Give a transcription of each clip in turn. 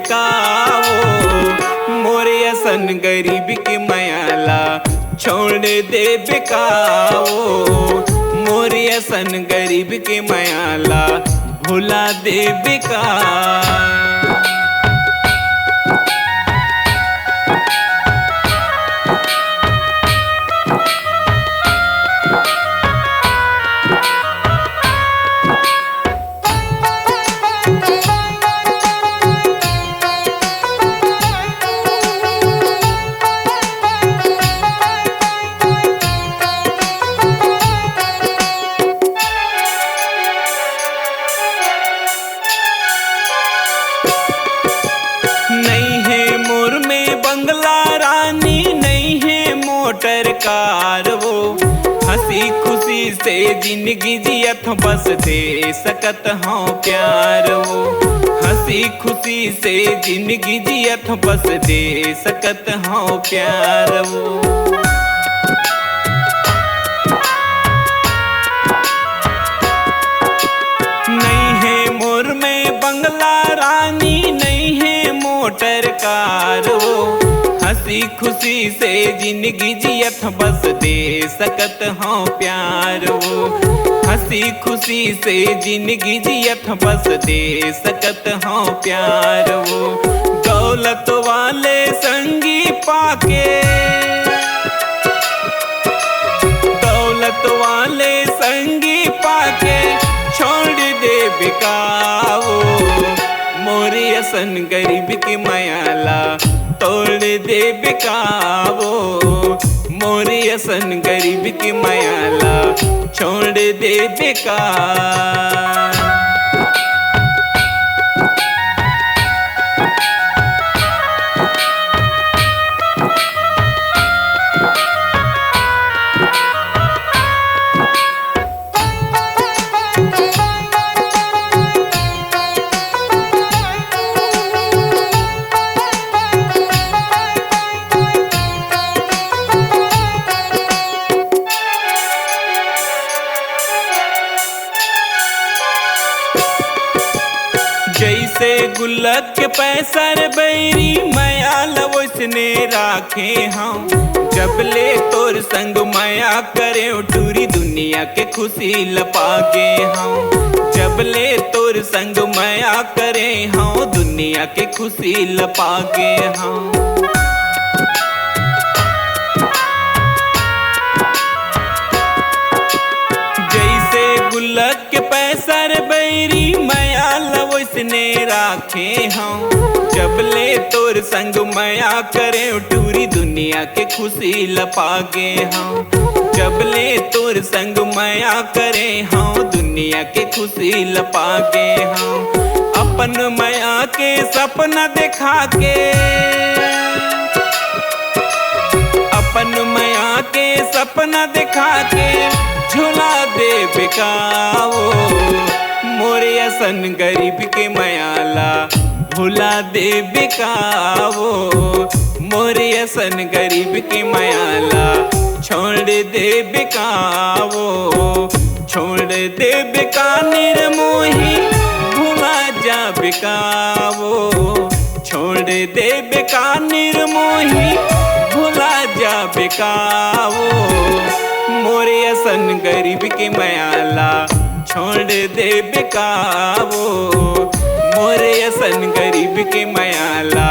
बेकाओ, मोरे असन गरीब की मायाला छोड़ दे बेकाओ, मोरे असन गरीब की मायाला भुला दे बेका। मोटर कार वो हंसी खुशी से जिंदगी जियत बस दे सकत हाँ प्यार वो, हंसी खुशी से जिंदगी जियत बस दे सकत हाँ प्यार वो। नहीं है मोर में बंगला रानी, नहीं है मोटर कार वो, हंसी खुशी से जिंदगी जियत बस दे सकत हाँ प्यार वो, हंसी खुशी से जिंदगी जियत बस दे सकत हाँ प्यार वो। दौलत वाले संगी पाके, दौलत वाले संगी पाके छोड़ दे बेकाओ, मोरे असन गरीब की मायाला तोड़ दे बेकाओ, मोरे असन गरीब की मायाला छोड़ दे बेका। जैसे गुल्लक के पैसर बैरी मायाल वैसने राखे हम, जब ले तोर संग माया करे टूरी दुनिया के खुशी लपागे हम, जब ले तोर संग माया करे हम दुनिया के खुशी लपागे हम। जैसे गुल्लक के पैसर बैरी मायाल वैसने राखे हम, जब ले तोर संग माया करे टूरी दुनिया के खुशी लपागे हम, जब ले तोर संग माया करे हम दुनिया के खुशी लपागे हम। अपन माया के सपना दिखा के, अपन माया के सपना दिखा के झुला दे बेकाओ, मोरे असन गरीब के मायाला भुला दे बेकाओ, मोरे असन गरीब के मायाला छोड़ दे बेकाओ, छोड़ दे बेका निर्मोही भुला जा बेकाओ, छोड़ दे बेका निर्मोही भुला जा बेकाओ, मोरे असन गरीब के मायाला छोड़ दे बेकाओ, मोरे असन गरीब के मायाला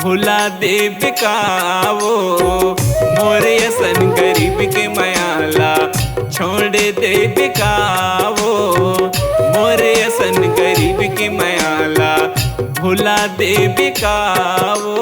भुला दे बेकाओ, मोरे असन गरीब के मायाला छोड़ दे बेकाओ, मोरे असन गरीब के मायाला भुला दे बेकाओ।